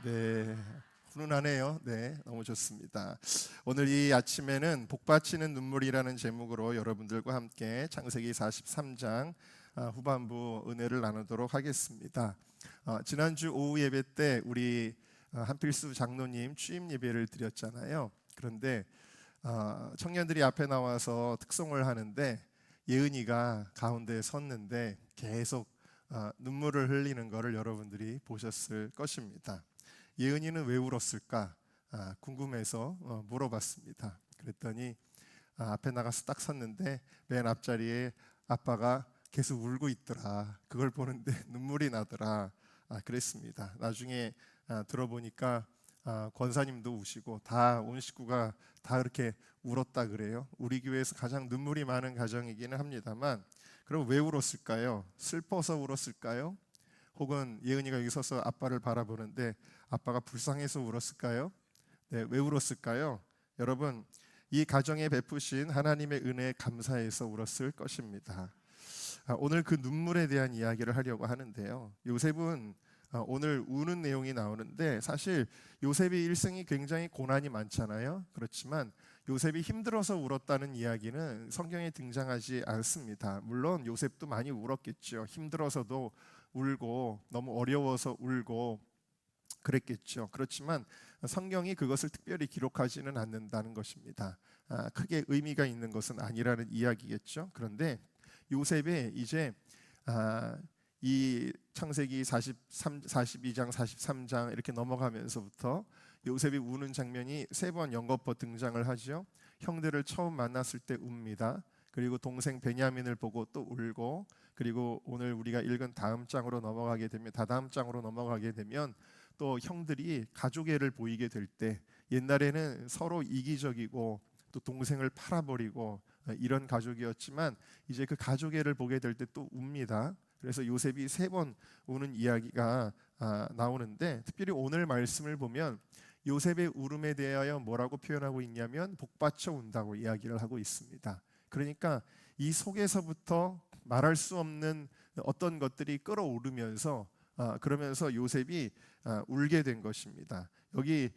네, 훈훈하네요. 네, 너무 좋습니다. 오늘 이 아침에는 복받치는 눈물이라는 제목으로 여러분들과 함께 창세기 43장 후반부 은혜를 나누도록 하겠습니다. 지난주 오후 예배 때 우리 한필수 장로님 취임 예배를 드렸잖아요. 그런데 청년들이 앞에 나와서 특송을 하는데 예은이가 가운데 섰는데 계속 눈물을 흘리는 것을 여러분들이 보셨을 것입니다. 예은이는 왜 울었을까 궁금해서 물어봤습니다. 그랬더니 앞에 나가서 딱 섰는데 맨 앞자리에 아빠가 계속 울고 있더라. 그걸 보는데 눈물이 나더라. 그랬습니다. 나중에 들어보니까 권사님도 우시고 다 온 식구가 다 그렇게 울었다 그래요. 우리 교회에서 가장 눈물이 많은 가정이기는 합니다만, 그럼 왜 울었을까요? 슬퍼서 울었을까요? 혹은 예은이가 여기 서서 아빠를 바라보는데 아빠가 불쌍해서 울었을까요? 네, 왜 울었을까요? 여러분, 이 가정에 베푸신 하나님의 은혜에 감사해서 울었을 것입니다. 오늘 그 눈물에 대한 이야기를 하려고 하는데요. 요셉은 오늘 우는 내용이 나오는데, 사실 요셉의 일생이 굉장히 고난이 많잖아요. 그렇지만 요셉이 힘들어서 울었다는 이야기는 성경에 등장하지 않습니다. 물론 요셉도 많이 울었겠죠. 힘들어서도 울고 너무 어려워서 울고 그랬겠죠. 그렇지만 성경이 그것을 특별히 기록하지는 않는다는 것입니다. 크게 의미가 있는 것은 아니라는 이야기겠죠. 그런데 요셉의 이제 이 창세기 42장, 43장 이렇게 넘어가면서부터 요셉이 우는 장면이 3번 연거푸 등장을 하죠. 형들을 처음 만났을 때 웁니다. 그리고 동생 베냐민을 보고 또 울고, 그리고 오늘 우리가 읽은 다음 장으로 넘어가게 되면, 다다음 장으로 넘어가게 되면 또 형들이 가족애를 보이게 될 때, 옛날에는 서로 이기적이고 또 동생을 팔아버리고 이런 가족이었지만 이제 그 가족애를 보게 될 때 또 웁니다. 그래서 요셉이 3번 우는 이야기가 나오는데, 특별히 오늘 말씀을 보면 요셉의 울음에 대하여 뭐라고 표현하고 있냐면 복받쳐 운다고 이야기를 하고 있습니다. 그러니까 이 속에서부터 말할 수 없는 어떤 것들이 끌어오르면서 그러면서 요셉이 울게 된 것입니다. 여기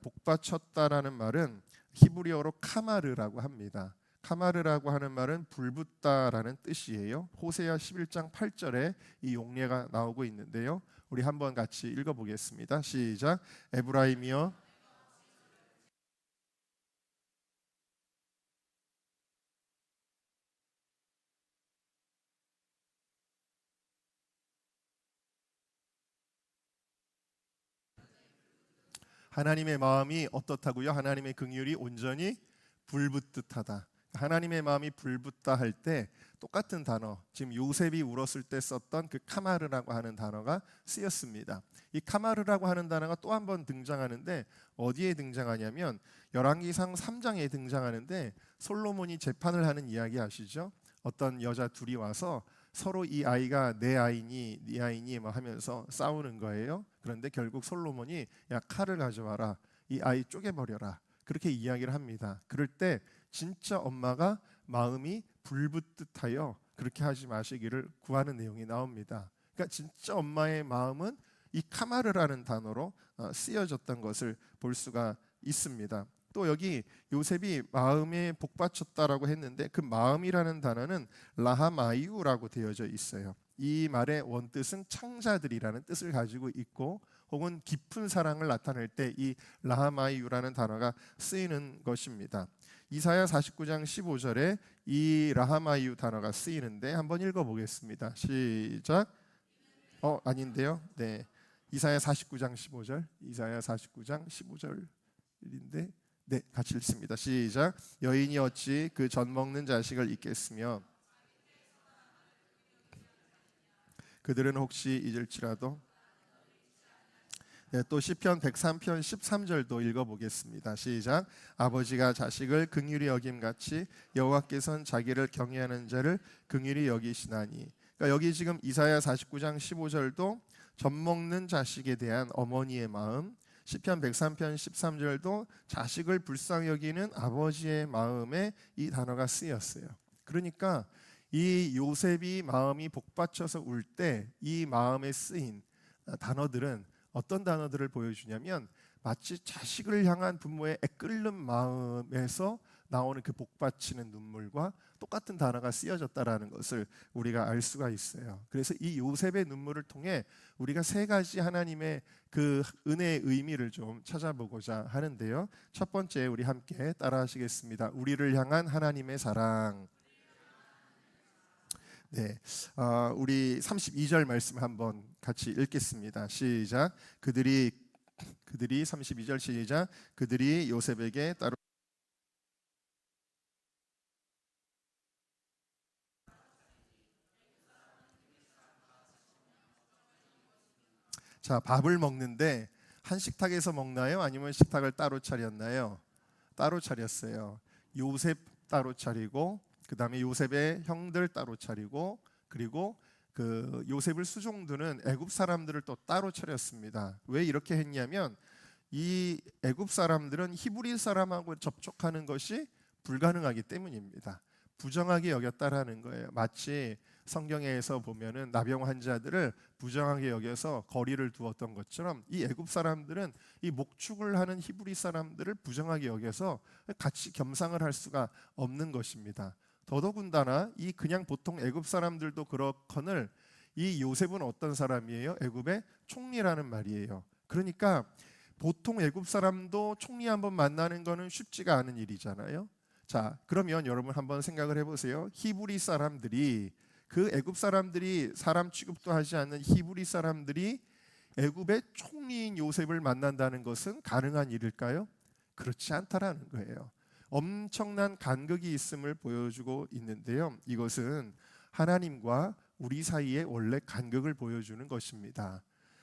복받쳤다라는 말은 히브리어로 카마르라고 합니다. 카마르라고 하는 말은 불붙다라는 뜻이에요. 호세아 11장 8절에 이 용례가 나오고 있는데요. 우리 한번 같이 읽어보겠습니다. 시작. 에브라임이여, 하나님의 마음이 어떻다고요? 하나님의 긍휼이 온전히 불붙듯하다. 하나님의 마음이 불붙다 할 때 똑같은 단어, 지금 요셉이 울었을 때 썼던 그 카마르라고 하는 단어가 쓰였습니다. 이 카마르라고 하는 단어가 또 한 번 등장하는데 어디에 등장하냐면 열왕기상 3장에 등장하는데, 솔로몬이 재판을 하는 이야기 아시죠? 어떤 여자 둘이 와서 서로 이 아이가 내 아이니 네 아이니 뭐 하면서 싸우는 거예요. 그런데 결국 솔로몬이 야, 칼을 가져와라, 이 아이 쪼개버려라, 그렇게 이야기를 합니다. 그럴 때 진짜 엄마가 마음이 불붙듯하여 그렇게 하지 마시기를 구하는 내용이 나옵니다. 그러니까 진짜 엄마의 마음은 이 카마르라는 단어로 쓰여졌던 것을 볼 수가 있습니다. 또 여기 요셉이 마음에 복받쳤다라고 했는데 그 마음이라는 단어는 라하마이우라고 되어져 있어요. 이 말의 원뜻은 창자들이라는 뜻을 가지고 있고, 혹은 깊은 사랑을 나타낼 때 이 라하마이우라는 단어가 쓰이는 것입니다. 이사야 49장 15절에 이 라하마이우 단어가 쓰이는데 한번 읽어보겠습니다. 시작. 아닌데요. 네, 이사야 49장 15절, 이사야 49장 15절인데 네, 같이 읽습니다. 시작. 여인이 어찌 그 젖 먹는 자식을 잊겠으며 그들은 혹시 잊을지라도. 네, 또 시편 103편 13절도 읽어보겠습니다. 시작. 아버지가 자식을 긍휼히 여김같이 여호와께서는 자기를 경외하는 자를 긍휼히 여기시나니. 그러니까 여기 지금 이사야 49장 15절도 젖 먹는 자식에 대한 어머니의 마음, 시편 103편 13절도 자식을 불쌍히 여기는 아버지의 마음에 이 단어가 쓰였어요. 그러니까 이 요셉이 마음이 복받쳐서 울 때 이 마음에 쓰인 단어들은 어떤 단어들을 보여주냐면 마치 자식을 향한 부모의 애끓는 마음에서 나오는 그 복받치는 눈물과 똑같은 단어가 쓰여졌다라는 것을 우리가 알 수가 있어요. 그래서 이 요셉의 눈물을 통해 우리가 세 가지 하나님의 그 은혜의 의미를 좀 찾아보고자 하는데요. 첫 번째, 우리 함께 따라하시겠습니다. 우리를 향한 하나님의 사랑. 네, 우리 32절 말씀 한번 같이 읽겠습니다. 시작. 그들이 32절 시작. 그들이 요셉에게 따로 자, 밥을 먹는데 한 식탁에서 먹나요? 아니면 식탁을 따로 차렸나요? 따로 차렸어요. 요셉 따로 차리고, 그 다음에 요셉의 형들 따로 차리고, 그리고 그 요셉을 수종드는 애굽 사람들을 또 따로 차렸습니다. 왜 이렇게 했냐면 이 애굽 사람들은 히브리 사람하고 접촉하는 것이 불가능하기 때문입니다. 부정하게 여겼다라는 거예요. 마치 성경에서 보면은 나병 환자들을 부정하게 여겨서 거리를 두었던 것처럼 이 애굽 사람들은 이 목축을 하는 히브리 사람들을 부정하게 여겨서 같이 겸상을 할 수가 없는 것입니다. 더더군다나 이 그냥 보통 애굽 사람들도 그렇거늘 이 요셉은 어떤 사람이에요? 애굽의 총리라는 말이에요. 그러니까 보통 애굽 사람도 총리 한번 만나는 거는 쉽지가 않은 일이잖아요. 자, 그러면 여러분 한번 생각을 해보세요. 히브리 사람들이 그 애굽 사람들이 사람 취급도 하지 않는 히브리 사람들이 애굽의 총리인 요셉을 만난다는 것은 가능한 일일까요? 그렇지 않다라는 거예요. 엄청난 간극이 있음을 보여주고 있는데요. 이것은 하나님과 우리 사이의 원래 간극을 보여주는 것입니다.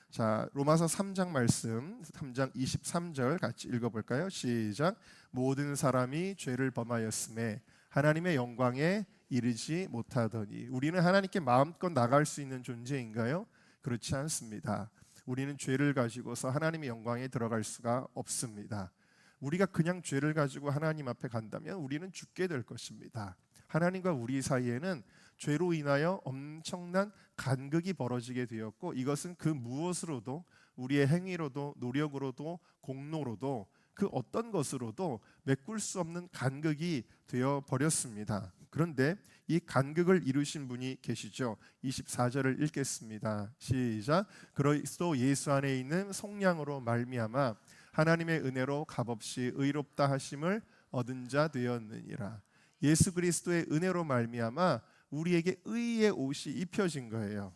자, 로마서 3장 말씀 3장 23절 같이 읽어볼까요? 시작. 모든 사람이 죄를 범하였음에 하나님의 영광에 이르지 못하더니. 우리는 하나님께 마음껏 나갈 수 있는 존재인가요? 그렇지 않습니다. 우리는 죄를 가지고서 하나님의 영광에 들어갈 수가 없습니다. 우리가 그냥 죄를 가지고 하나님 앞에 간다면 우리는 죽게 될 것입니다. 하나님과 우리 사이에는 죄로 인하여 엄청난 간극이 벌어지게 되었고, 이것은 그 무엇으로도, 우리의 행위로도 노력으로도 공로로도 그 어떤 것으로도 메꿀 수 없는 간극이 되어 버렸습니다. 그런데 이 간극을 이루신 분이 계시죠. 24절을 읽겠습니다. 시작. 그리스도 예수 안에 있는 속량으로 말미암아 하나님의 은혜로 값없이 의롭다 하심을 얻은 자 되었느니라. 예수 그리스도의 은혜로 말미암아 우리에게 의의 옷이 입혀진 거예요.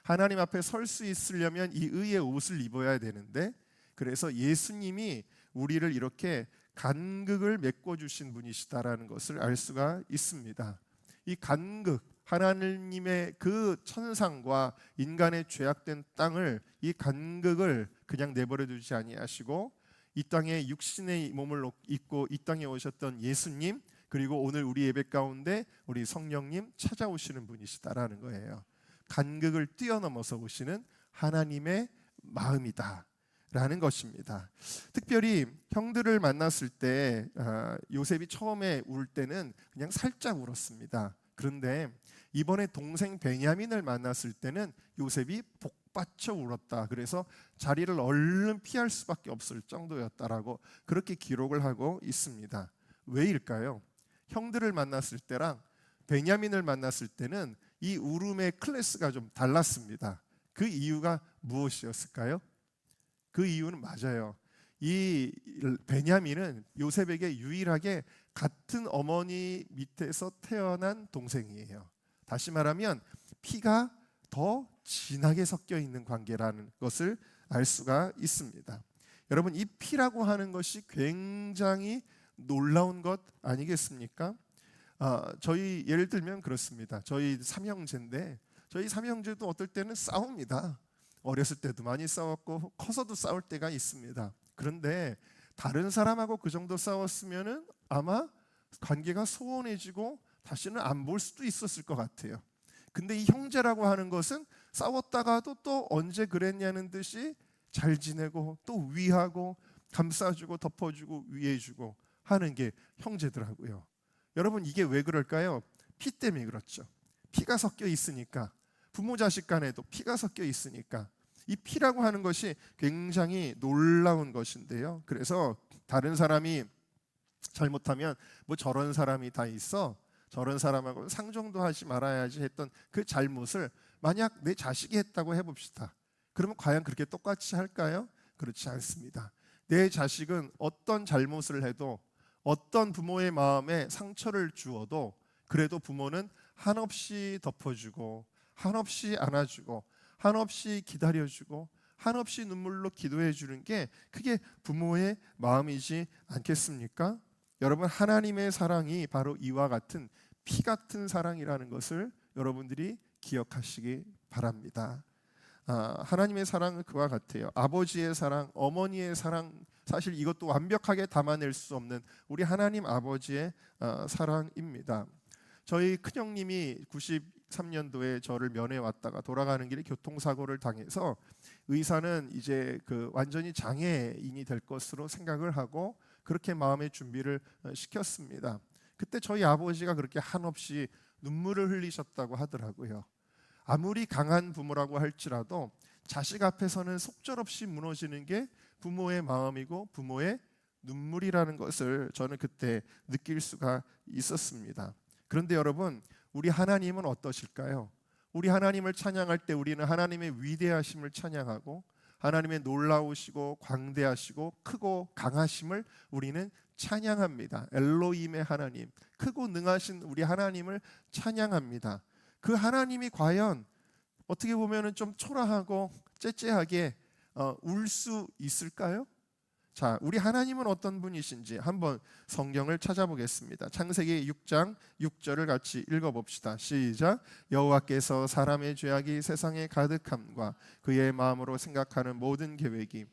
하나님 앞에 설 수 있으려면 이 의의 옷을 입어야 되는데, 그래서 예수님이 우리를 이렇게 간극을 메꿔주신 분이시다라는 것을 알 수가 있습니다. 이 간극, 하나님의 그 천상과 인간의 죄악된 땅을, 이 간극을 그냥 내버려 두지 아니하시고 이 땅에 육신의 몸을 입고 이 땅에 오셨던 예수님, 그리고 오늘 우리 예배 가운데 우리 성령님 찾아오시는 분이시다라는 거예요. 간극을 뛰어넘어서 오시는 하나님의 마음이다 라는 것입니다. 특별히 형들을 만났을 때 요셉이 처음에 울 때는 그냥 살짝 울었습니다. 그런데 이번에 동생 베냐민을 만났을 때는 요셉이 복받쳐 울었다. 그래서 자리를 얼른 피할 수밖에 없을 정도였다라고 그렇게 기록을 하고 있습니다. 왜일까요? 형들을 만났을 때랑 베냐민을 만났을 때는 이 울음의 클래스가 좀 달랐습니다. 그 이유가 무엇이었을까요? 그 이유는 맞아요. 이 베냐민은 요셉에게 유일하게 같은 어머니 밑에서 태어난 동생이에요. 다시 말하면 피가 더 진하게 섞여 있는 관계라는 것을 알 수가 있습니다. 여러분, 이 피라고 하는 것이 굉장히 놀라운 것 아니겠습니까? 저희 예를 들면 그렇습니다. 저희 삼형제인데 저희 삼형제도 어떨 때는 싸웁니다. 어렸을 때도 많이 싸웠고 커서도 싸울 때가 있습니다. 그런데 다른 사람하고 그 정도 싸웠으면은 아마 관계가 소원해지고 다시는 안 볼 수도 있었을 것 같아요. 근데 이 형제라고 하는 것은 싸웠다가도 또 언제 그랬냐는 듯이 잘 지내고 또 위하고 감싸주고 덮어주고 위해주고 하는 게 형제더라고요. 여러분, 이게 왜 그럴까요? 피 때문에 그렇죠. 피가 섞여 있으니까. 부모 자식 간에도 피가 섞여 있으니까. 이 피라고 하는 것이 굉장히 놀라운 것인데요. 그래서 다른 사람이 잘못하면 뭐 저런 사람이 다 있어, 저런 사람하고 상종도 하지 말아야지 했던 그 잘못을 만약 내 자식이 했다고 해봅시다. 그러면 과연 그렇게 똑같이 할까요? 그렇지 않습니다. 내 자식은 어떤 잘못을 해도, 어떤 부모의 마음에 상처를 주어도, 그래도 부모는 한없이 덮어주고, 한없이 안아주고, 한없이 기다려주고, 한없이 눈물로 기도해 주는 게 그게 부모의 마음이지 않겠습니까? 여러분, 하나님의 사랑이 바로 이와 같은 피 같은 사랑이라는 것을 여러분들이 기억하시기 바랍니다. 하나님의 사랑은 그와 같아요. 아버지의 사랑, 어머니의 사랑, 사실 이것도 완벽하게 담아낼 수 없는 우리 하나님 아버지의 사랑입니다. 저희 큰형님이 93년도에 저를 면회 왔다가 돌아가는 길에 교통사고를 당해서 의사는 이제 완전히 장애인이 될 것으로 생각을 하고 그렇게 마음의 준비를 시켰습니다. 그때 저희 아버지가 그렇게 한없이 눈물을 흘리셨다고 하더라고요. 아무리 강한 부모라고 할지라도 자식 앞에서는 속절없이 무너지는 게 부모의 마음이고 부모의 눈물이라는 것을 저는 그때 느낄 수가 있었습니다. 그런데 여러분, 우리 하나님은 어떠실까요? 우리 하나님을 찬양할 때 우리는 하나님의 위대하심을 찬양하고 하나님의 놀라우시고 광대하시고 크고 강하심을 우리는 찬양합니다. 엘로힘의 하나님, 크고 능하신 우리 하나님을 찬양합니다. 그 하나님이 과연 어떻게 보면 좀 초라하고 째째하게 울 수 있을까요? 자, 우리 하나님은 어떤 분이신지 한번 성경을 찾아보겠습니다. 창세기 6장 6절을 같이 읽어봅시다. 시작. 여호와께서 사람의 죄악이 세상에 가득함과 그의 마음으로 생각하는 모든 계획이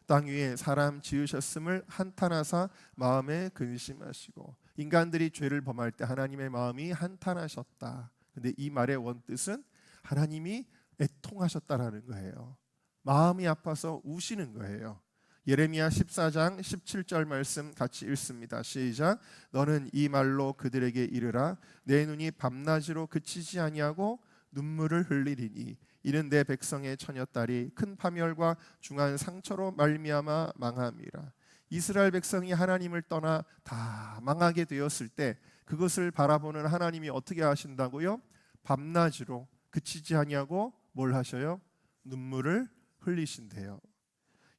땅 위에 사람 지으셨음을 한탄하사 마음에 근심하시고, 인간들이 죄를 범할 때 하나님의 마음이 한탄하셨다. 근데 이 말의 원뜻은 하나님이 애통하셨다라는 거예요. 마음이 아파서 우시는 거예요. 예레미야 14장 17절 말씀 같이 읽습니다. 시작. 너는 이 말로 그들에게 이르라. 내 눈이 밤낮으로 그치지 아니하고 눈물을 흘리리니 이는 내 백성의 처녀딸이 큰 파멸과 중한 상처로 말미암아 망함이라. 이스라엘 백성이 하나님을 떠나 다 망하게 되었을 때 그것을 바라보는 하나님이 어떻게 하신다고요? 밤낮으로 그치지 아니하고 뭘 하셔요? 눈물을 흘리신대요.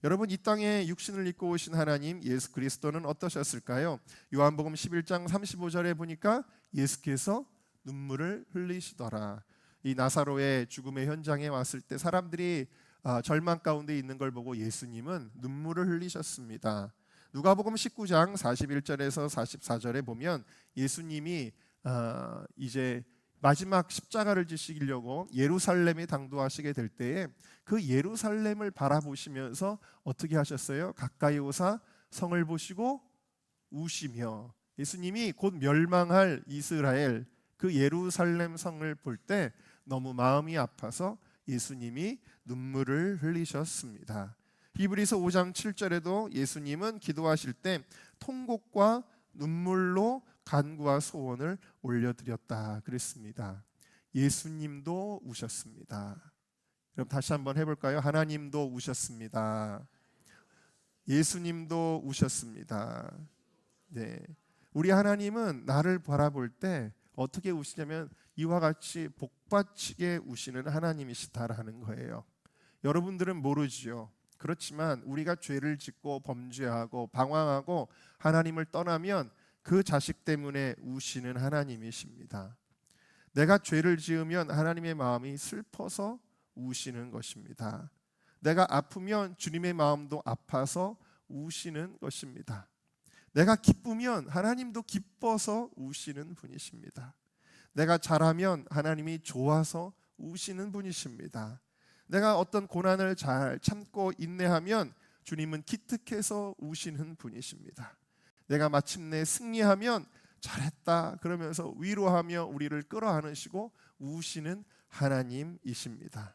여러분, 이 땅에 육신을 입고 오신 하나님 예수 그리스도는 어떠셨을까요? 요한복음 11장 35절에 보니까 예수께서 눈물을 흘리시더라. 이 나사로의 죽음의 현장에 왔을 때 사람들이 절망 가운데 있는 걸 보고 예수님은 눈물을 흘리셨습니다. 누가복음 19장 41절에서 44절에 보면 예수님이 이제 마지막 십자가를 지시려고 예루살렘에 당도하시게 될 때에 그 예루살렘을 바라보시면서 어떻게 하셨어요? 가까이 오사 성을 보시고 우시며, 예수님이 곧 멸망할 이스라엘 그 예루살렘 성을 볼 때 너무 마음이 아파서 예수님이 눈물을 흘리셨습니다. 히브리서 5장 7절에도 예수님은 기도하실 때 통곡과 눈물로 간구와 소원을 올려드렸다 그랬습니다. 예수님도 우셨습니다. 여러분, 다시 한번 해볼까요? 하나님도 우셨습니다. 예수님도 우셨습니다. 네, 우리 하나님은 나를 바라볼 때 어떻게 우시냐면 이와 같이 복받치게 우시는 하나님이시다라는 거예요. 여러분들은 모르지요. 그렇지만 우리가 죄를 짓고 범죄하고 방황하고 하나님을 떠나면 그 자식 때문에 우시는 하나님이십니다. 내가 죄를 지으면 하나님의 마음이 슬퍼서 우시는 것입니다. 내가 아프면 주님의 마음도 아파서 우시는 것입니다. 내가 기쁘면 하나님도 기뻐서 우시는 분이십니다. 내가 잘하면 하나님이 좋아서 우시는 분이십니다. 내가 어떤 고난을 잘 참고 인내하면 주님은 기특해서 우시는 분이십니다. 내가 마침내 승리하면 잘했다 그러면서 위로하며 우리를 끌어안으시고 우시는 하나님이십니다.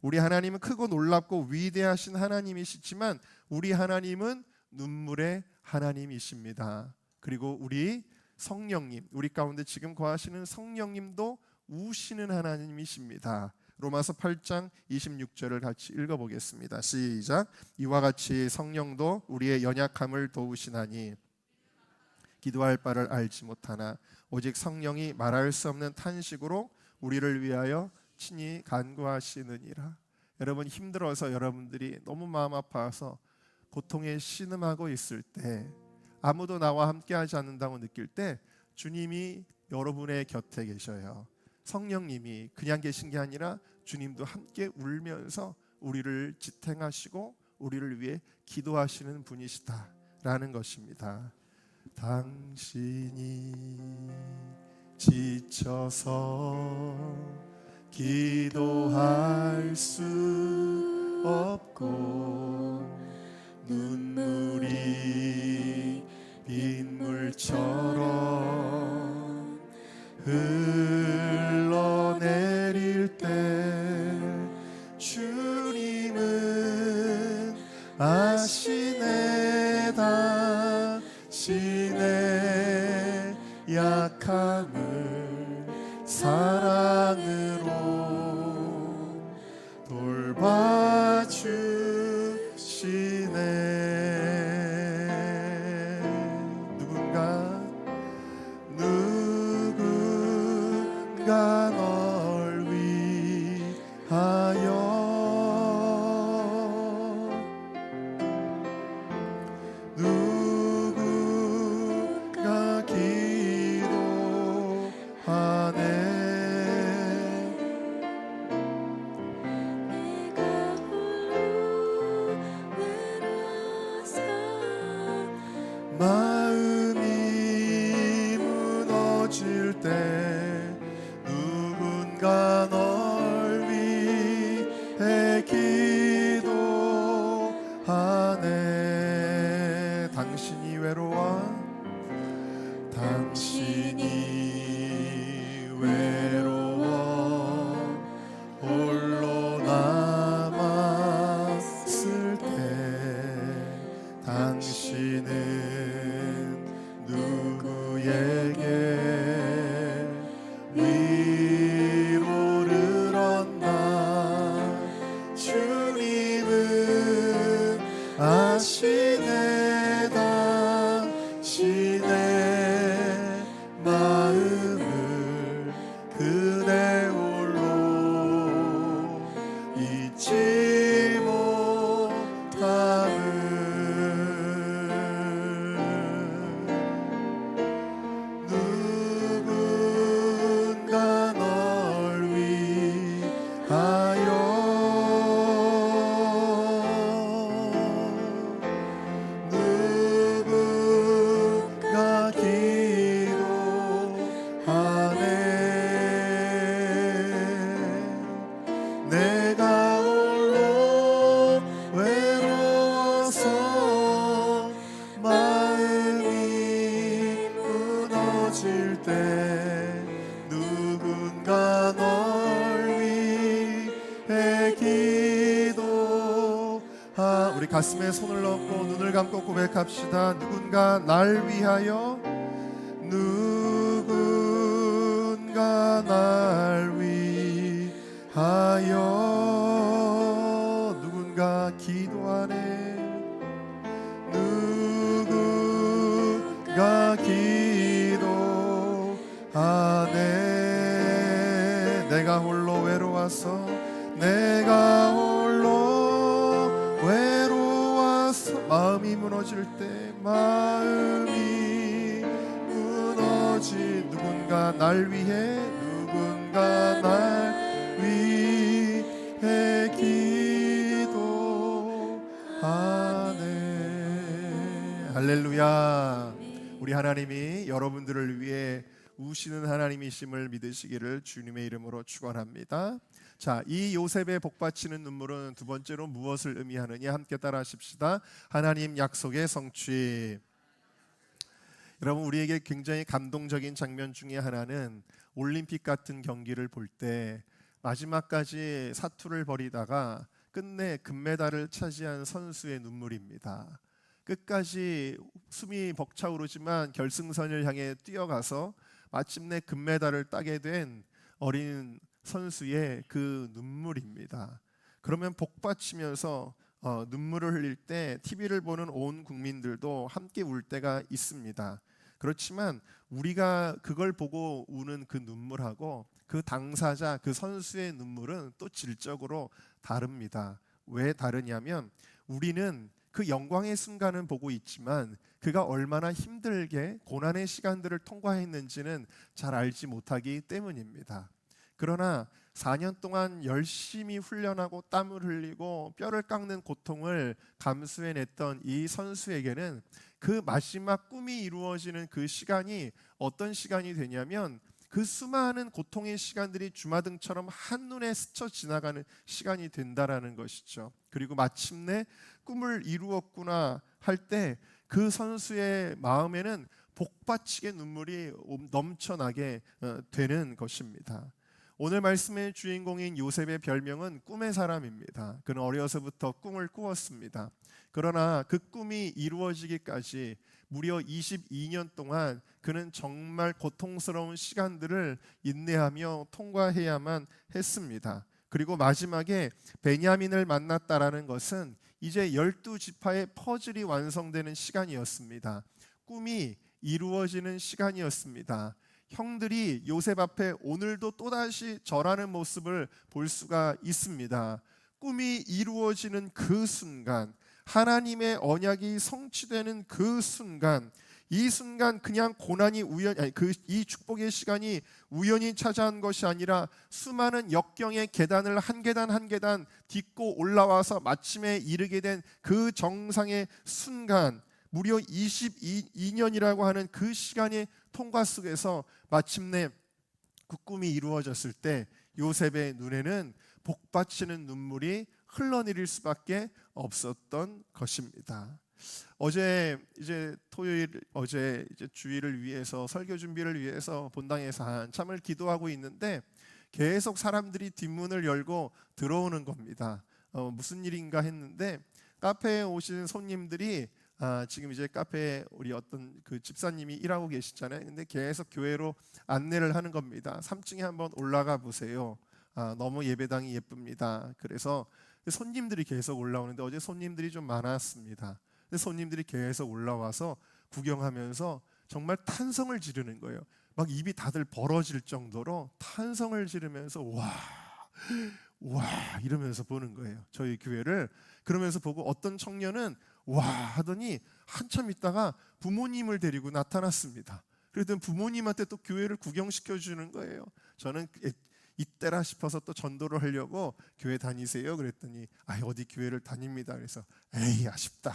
우리 하나님은 크고 놀랍고 위대하신 하나님이시지만 우리 하나님은 눈물의 하나님이십니다. 그리고 우리 성령님, 우리 가운데 지금 거하시는 성령님도 우시는 하나님이십니다. 로마서 8장 26절을 같이 읽어보겠습니다. 시작. 이와 같이 성령도 우리의 연약함을 도우시나니 기도할 바를 알지 못하나 오직 성령이 말할 수 없는 탄식으로 우리를 위하여 친히 간구하시느니라. 여러분, 힘들어서 여러분들이 너무 마음 아파서 고통에 신음하고 있을 때, 아무도 나와 함께 하지 않는다고 느낄 때 주님이 여러분의 곁에 계셔요. 성령님이 그냥 계신 게 아니라 주님도 함께 울면서 우리를 지탱하시고 우리를 위해 기도하시는 분이시다라는 것입니다. 당신이 지쳐서 기도할 수 없고 눈물이 빗물처럼 흘러내릴 때 주님은 아시네 당신의 약함을 사랑으로 돌봐주시네. 누군가 널 위하여 누군가 기도하네. 마음이 무너질 때 누군가 널 위해 기도하네. 당신이 외로워 홀로 남았을 때 당신은 누구에게 위로를 얻나. 주님은 아시네 당신의 마음을 그대 홀로 잊지 못함을. 누군가 널 위하여 누군가 기도하네. 내가 홀로 외로워서 마음이 무너질 때 누군가 널 위해 기도하. 우리 가슴에 손을 얹고 눈을 감고 고백합시다. 누군가 날 위하여 누군가 날 위하여 누군가 기도하네. 누군가 기도하네. 내가 홀로 외로워서 마음이 무너질 때 마음이 무너진 누군가 날 위해 기도하네. 할렐루야. 우리 하나님이 여러분들을 위해 우시는 하나님이심을 믿으시기를 주님의 이름으로 축원합니다. 자, 이 요셉의 복받치는 눈물은 두 번째로 무엇을 의미하느냐 함께 따라하십시다. 하나님 약속의 성취. 여러분, 우리에게 굉장히 감동적인 장면 중에 하나는 올림픽 같은 경기를 볼 때 마지막까지 사투를 벌이다가 끝내 금메달을 차지한 선수의 눈물입니다. 끝까지 숨이 벅차오르지만 결승선을 향해 뛰어가서 마침내 금메달을 따게 된 어린 선수의 그 눈물입니다. 그러면 복받치면서 눈물을 흘릴 때 TV를 보는 온 국민들도 함께 울 때가 있습니다. 그렇지만 우리가 그걸 보고 우는 그 눈물하고 그 당사자, 그 선수의 눈물은 또 질적으로 다릅니다. 왜 다르냐면 우리는 그 영광의 순간은 보고 있지만 그가 얼마나 힘들게 고난의 시간들을 통과했는지는 잘 알지 못하기 때문입니다. 그러나 4년 동안 열심히 훈련하고 땀을 흘리고 뼈를 깎는 고통을 감수해냈던 이 선수에게는 그 마지막 꿈이 이루어지는 그 시간이 어떤 시간이 되냐면 그 수많은 고통의 시간들이 주마등처럼 한눈에 스쳐 지나가는 시간이 된다라는 것이죠. 그리고 마침내 꿈을 이루었구나 할 때 그 선수의 마음에는 복받치게 눈물이 넘쳐나게 되는 것입니다. 오늘 말씀의 주인공인 요셉의 별명은 꿈의 사람입니다. 그는 어려서부터 꿈을 꾸었습니다. 그러나 그 꿈이 이루어지기까지 무려 22년 동안 그는 정말 고통스러운 시간들을 인내하며 통과해야만 했습니다. 그리고 마지막에 베냐민을 만났다라는 것은 이제 12지파의 퍼즐이 완성되는 시간이었습니다. 꿈이 이루어지는 시간이었습니다. 형들이 요셉 앞에 오늘도 또다시 절하는 모습을 볼 수가 있습니다. 꿈이 이루어지는 그 순간, 하나님의 언약이 성취되는 그 순간, 이 순간 그냥 고난이 이 축복의 시간이 우연히 찾아온 것이 아니라 수많은 역경의 계단을 한 계단 한 계단 딛고 올라와서 마침에 이르게 된 그 정상의 순간, 무려 22년이라고 하는 그 시간의 통과 속에서 마침내 그 꿈이 이루어졌을 때 요셉의 눈에는 복받치는 눈물이 흘러내릴 수밖에 없었던 것입니다. 어제 주일을 위해서 설교 준비를 위해서 본당에서 한참을 기도하고 있는데 계속 사람들이 뒷문을 열고 들어오는 겁니다. 무슨 일인가 했는데 카페에 오신 손님들이 지금 이제 카페에 우리 어떤 그 집사님이 일하고 계시잖아요. 근데 계속 교회로 안내를 하는 겁니다. 3층에 한번 올라가 보세요. 너무 예배당이 예쁩니다. 그래서 손님들이 계속 올라오는데 어제 손님들이 좀 많았습니다. 손님들이 계속 올라와서 구경하면서 정말 탄성을 지르는 거예요. 막 입이 다들 벌어질 정도로 탄성을 지르면서 와 이러면서 보는 거예요. 저희 교회를. 그러면서 보고 어떤 청년은 와 하더니 한참 있다가 부모님을 데리고 나타났습니다. 그랬더니 부모님한테 또 교회를 구경시켜 주는 거예요. 저는 이때라 싶어서 또 전도를 하려고 교회 다니세요? 그랬더니 어디 교회를 다닙니다. 그래서 에이 아쉽다.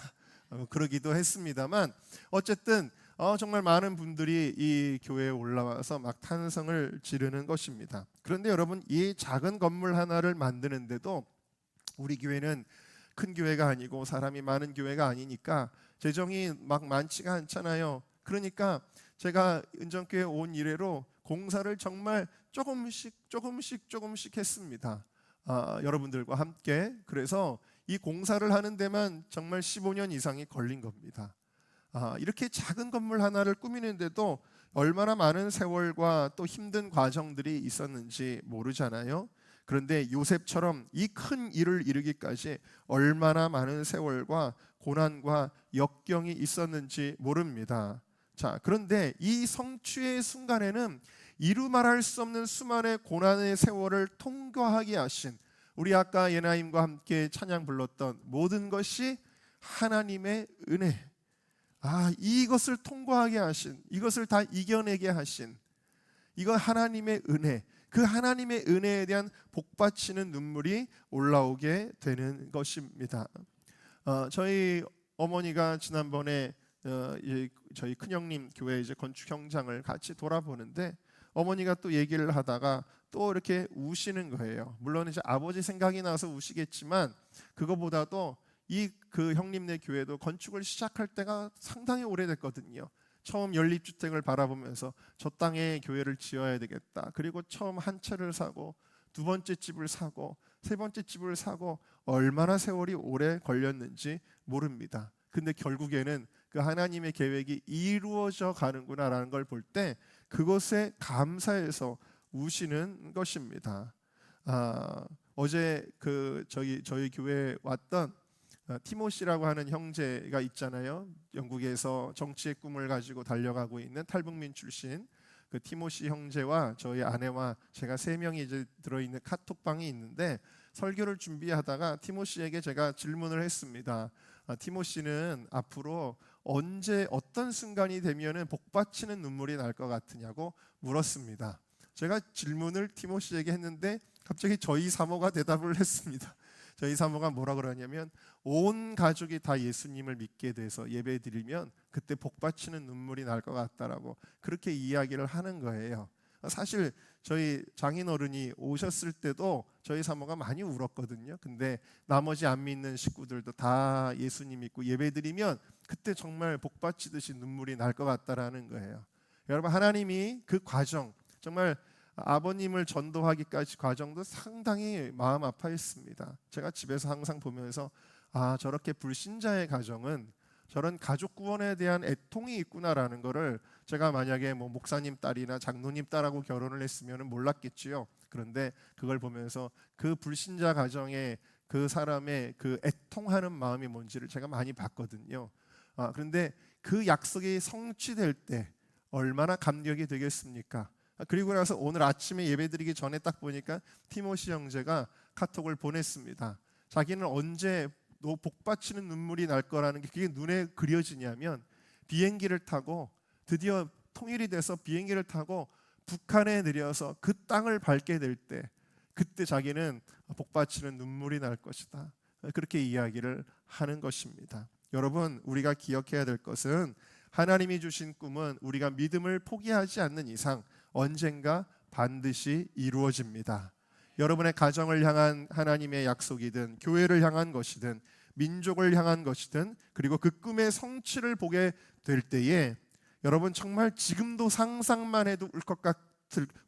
그러기도 했습니다만 어쨌든 정말 많은 분들이 이 교회에 올라와서 막 탄성을 지르는 것입니다. 그런데 여러분, 이 작은 건물 하나를 만드는데도 우리 교회는 큰 교회가 아니고 사람이 많은 교회가 아니니까 재정이 막 많지가 않잖아요. 그러니까 제가 은정교회 온 이래로 공사를 정말 조금씩 했습니다. 여러분들과 함께. 그래서 이 공사를 하는 데만 정말 15년 이상이 걸린 겁니다. 이렇게 작은 건물 하나를 꾸미는데도 얼마나 많은 세월과 또 힘든 과정들이 있었는지 모르잖아요. 그런데 요셉처럼 이 큰 일을 이루기까지 얼마나 많은 세월과 고난과 역경이 있었는지 모릅니다. 자, 그런데 이 성취의 순간에는 이루 말할 수 없는 수많은 고난의 세월을 통과하게 하신, 우리 아까 예나임과 함께 찬양 불렀던 모든 것이 하나님의 은혜, 이것을 통과하게 하신, 이것을 다 이겨내게 하신 이거 하나님의 은혜, 그 하나님의 은혜에 대한 복받치는 눈물이 올라오게 되는 것입니다. 저희 어머니가 지난번에 저희 큰형님 교회 이제 건축 현장을 같이 돌아보는데 어머니가 또 얘기를 하다가 또 이렇게 우시는 거예요. 물론 이제 아버지 생각이 나서 우시겠지만 그거보다도 그 형님네 교회도 건축을 시작할 때가 상당히 오래됐거든요. 처음 연립주택을 바라보면서 저 땅에 교회를 지어야 되겠다. 그리고 처음 한 채를 사고 두 번째 집을 사고 세 번째 집을 사고 얼마나 세월이 오래 걸렸는지 모릅니다. 근데 결국에는 그 하나님의 계획이 이루어져 가는구나라는 걸 볼 때 그것에 감사해서 우시는 것입니다. 어제 저희 교회에 왔던 티모시라고 하는 형제가 있잖아요. 영국에서 정치의 꿈을 가지고 달려가고 있는 탈북민 출신 그 티모시 형제와 저희 아내와 제가 3명이 이제 들어있는 카톡방이 있는데, 설교를 준비하다가 티모시에게 제가 질문을 했습니다. 티모시는 앞으로 언제 어떤 순간이 되면은 복받치는 눈물이 날 것 같으냐고 물었습니다. 제가 질문을 티모시에게 했는데 갑자기 저희 사모가 대답을 했습니다. 저희 사모가 뭐라 그러냐면, 온 가족이 다 예수님을 믿게 돼서 예배드리면 그때 복받치는 눈물이 날 것 같다라고 그렇게 이야기를 하는 거예요. 사실 저희 장인어른이 오셨을 때도 저희 사모가 많이 울었거든요. 근데 나머지 안 믿는 식구들도 다 예수님 믿고 예배드리면 그때 정말 복받치듯이 눈물이 날 것 같다라는 거예요. 여러분, 하나님이 그 과정, 정말 아버님을 전도하기까지 과정도 상당히 마음 아파했습니다. 제가 집에서 항상 보면서 저렇게 불신자의 가정은 저런 가족 구원에 대한 애통이 있구나라는 거를, 제가 만약에 뭐 목사님 딸이나 장로님 딸하고 결혼을 했으면 몰랐겠지요. 그런데 그걸 보면서 그 불신자 가정의 그 사람의 그 애통하는 마음이 뭔지를 제가 많이 봤거든요. 그런데 그 약속이 성취될 때 얼마나 감격이 되겠습니까? 그리고 나서 오늘 아침에 예배드리기 전에 딱 보니까 티모시 형제가 카톡을 보냈습니다. 자기는 언제 복받치는 눈물이 날 거라는 게 그게 눈에 그려지냐면, 비행기를 타고 드디어 통일이 돼서 비행기를 타고 북한에 내려서 그 땅을 밟게 될 때, 그때 자기는 복받치는 눈물이 날 것이다. 그렇게 이야기를 하는 것입니다. 여러분, 우리가 기억해야 될 것은 하나님이 주신 꿈은 우리가 믿음을 포기하지 않는 이상 언젠가 반드시 이루어집니다. 여러분의 가정을 향한 하나님의 약속이든, 교회를 향한 것이든, 민족을 향한 것이든, 그리고 그 꿈의 성취를 보게 될 때에 여러분, 정말 지금도 상상만 해도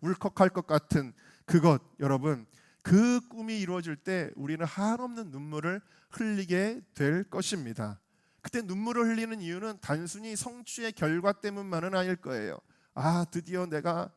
울컥할 것 같은 그것, 여러분, 그 꿈이 이루어질 때 우리는 한없는 눈물을 흘리게 될 것입니다. 그때 눈물을 흘리는 이유는 단순히 성취의 결과 때문만은 아닐 거예요. 드디어 내가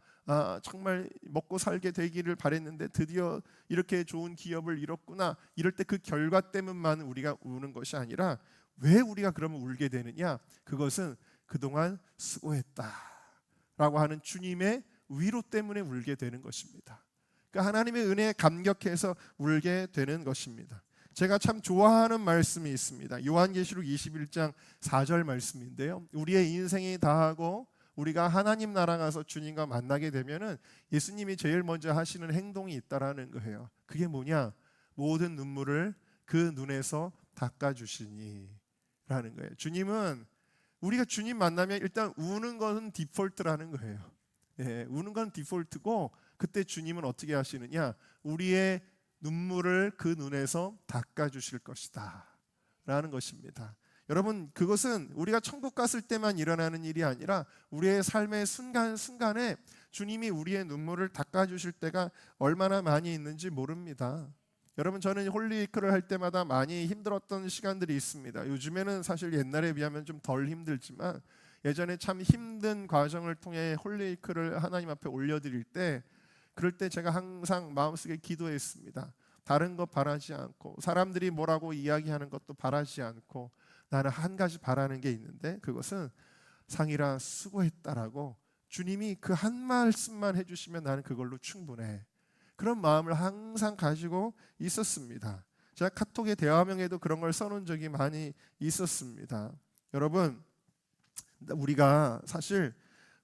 정말 먹고 살게 되기를 바랬는데 드디어 이렇게 좋은 기업을 이뤘구나, 이럴 때 그 결과 때문만 우리가 우는 것이 아니라, 왜 우리가 그러면 울게 되느냐? 그것은 그동안 수고했다라고 하는 주님의 위로 때문에 울게 되는 것입니다. 그러니까 하나님의 은혜에 감격해서 울게 되는 것입니다. 제가 참 좋아하는 말씀이 있습니다. 요한계시록 21장 4절 말씀인데요, 우리의 인생이 다하고 우리가 하나님 나라 가서 주님과 만나게 되면은 예수님이 제일 먼저 하시는 행동이 있다라는 거예요. 그게 뭐냐? 모든 눈물을 그 눈에서 닦아주시니 라는 거예요. 주님은, 우리가 주님 만나면 일단 우는 것은 디폴트라는 거예요. 우는 건 디폴트고, 그때 주님은 어떻게 하시느냐? 우리의 눈물을 그 눈에서 닦아주실 것이다 라는 것입니다. 여러분, 그것은 우리가 천국 갔을 때만 일어나는 일이 아니라 우리의 삶의 순간순간에 주님이 우리의 눈물을 닦아주실 때가 얼마나 많이 있는지 모릅니다. 여러분, 저는 홀리위크를 할 때마다 많이 힘들었던 시간들이 있습니다. 요즘에는 사실 옛날에 비하면 좀 덜 힘들지만, 예전에 참 힘든 과정을 통해 홀리위크를 하나님 앞에 올려드릴 때, 그럴 때 제가 항상 마음속에 기도했습니다. 다른 거 바라지 않고, 사람들이 뭐라고 이야기하는 것도 바라지 않고, 나는 한 가지 바라는 게 있는데, 그것은 상일아 수고했다라고 주님이 그 한 말씀만 해주시면 나는 그걸로 충분해. 그런 마음을 항상 가지고 있었습니다. 제가 카톡의 대화명에도 그런 걸 써놓은 적이 많이 있었습니다. 여러분, 우리가 사실